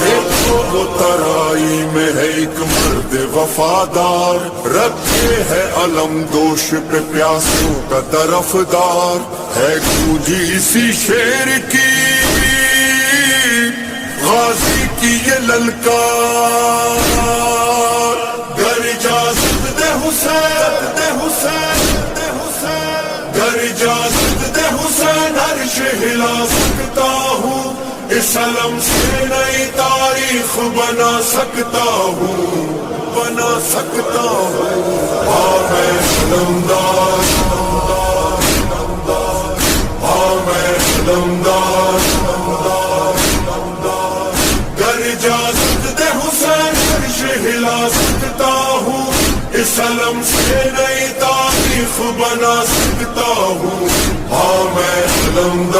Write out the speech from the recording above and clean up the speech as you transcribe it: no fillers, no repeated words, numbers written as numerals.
دیکھو وہ ترائی میں ہے ایک مرد وفادار، رکھے ہے علم دوش پہ پیاسوں کا طرفدار، ہے گونجی اسی شیر کی غازی کی یہ للکار، گر اجازت دے حسین، دے حسین، دے حسین، گر اجازت دے حسین عرش ہلا سکتا ہوں، اس علم سے نئی تاریخ بنا سکتا ہوں، بنا سکتا ہوں، ہاں میں علمدار، ہاں میں علمدار، گر اجازت دے حسین عرش ہلا سکتا ہوں، اس علم سے نئی تاریخ بنا سکتا ہوں، ہاں میں علمدار۔